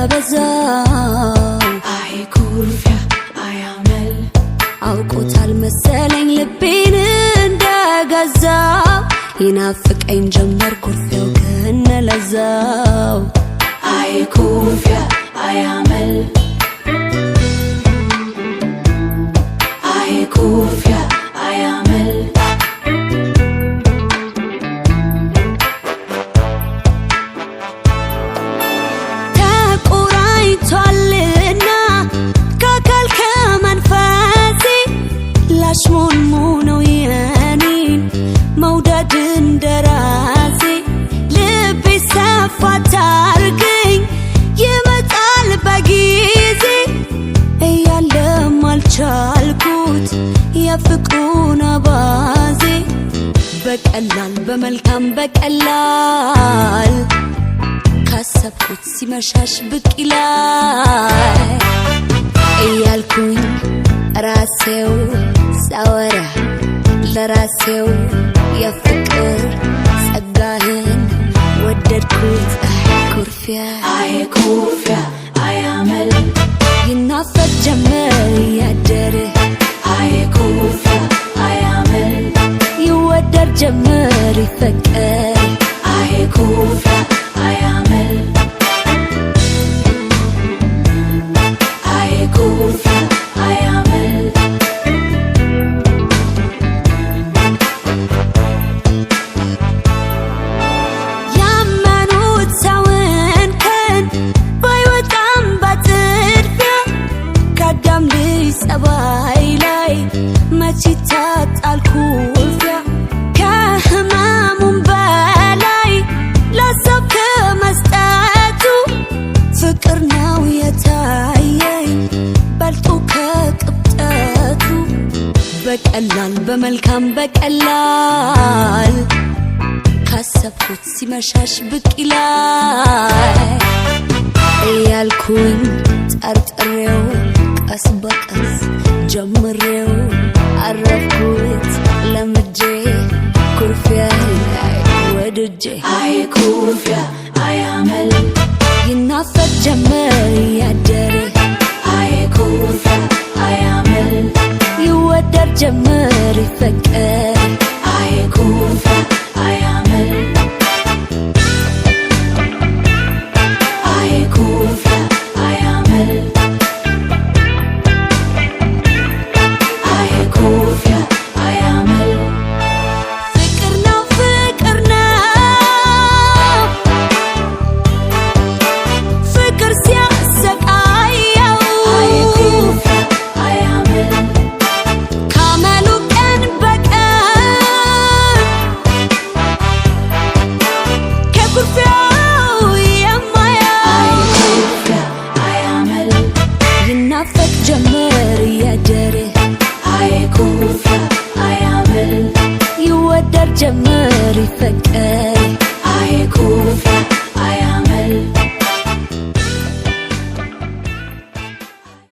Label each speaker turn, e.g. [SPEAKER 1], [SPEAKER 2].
[SPEAKER 1] ሲያበዛው
[SPEAKER 2] አይ ኩርፊያ አያመል
[SPEAKER 1] አውቆታል መሰለኝ ልቤን እንደገዛው ይናፍቀኝ ጀመር ኩርፊያው ከነለዛው
[SPEAKER 2] አይ ኩርፊያ አያመል አይ ኩርፊያ አያመል
[SPEAKER 1] ተቆራኝቷልና ከአካል ከመንፈሴ ላሽሞንሙነው የኔን መውደድ እንደራሴ ልቤ ሰፋ ታርገኝ ይመጣል በጊዜ እያለም አልቻልኩት የፍቅሩን አባዜ በቀላል በመልካም በቀላል ካሰብኩት ሲመሻሽ ብቅ ይላል እያልኩኝ ራሴው ሳወራ ለራሴው የፍቅር ጸጋህን ወደድኩት ኩርፊያ
[SPEAKER 2] አይ ኩርፊያ አያመል
[SPEAKER 1] ይናፈቅ ጀመር ያደረ
[SPEAKER 2] አይ ኩርፊያ አያመል
[SPEAKER 1] ይወደድ ጀመር ይፈቀር
[SPEAKER 2] አይ ኩርፊያ አያመል አይ ኩርፊያ አያመል
[SPEAKER 1] ያመኑት ሰውን ከን ባይወጣም በጥድፊያ ከአዳም ልጅ ጸባይ ላይ መች ይታጣል ኩርፊያ ከህመሙም በላይ ለሰው ከመስጠቱ ፍቅር ነው የታየኝ በልጦ ከቅብጠቱ በቀላል በመልካም በቀላል ካሰብኩት ሲመሻሽ ብቅ ይላል እያልኩኝ ጠርጥሬው ቀስ በቀስ ጀምሬው አረፍኩት ለምጄ ኩርፊያ ላይ ወድጄ
[SPEAKER 2] አይ ኩርፊያ አያመል
[SPEAKER 1] ይናፈቅ ጀመር ያደረ
[SPEAKER 2] አይ ኩርፊያ አያመል
[SPEAKER 1] ይወደድ ጀመር ይፈቀር
[SPEAKER 2] አይ ኩርፊያ አያመል አይ ኩርፊያ አያመል አይ ኩርፊያ አያመል
[SPEAKER 1] ፍቅር ነው ፍቅር ሲያሰቃየው
[SPEAKER 2] አይ ኩርፊያ አያመል
[SPEAKER 1] ካመሉ ቀን በቀን ከኩርፊያው
[SPEAKER 2] አይ
[SPEAKER 1] የማያው
[SPEAKER 2] ኩርፊያ አያመል
[SPEAKER 1] ይናፈቅ ጀመር ያደረ
[SPEAKER 2] አይ ኩርፊያ አያመል
[SPEAKER 1] ይወደድ ጀመር ይፈቀር
[SPEAKER 2] አይ ኩርፊያ አያመል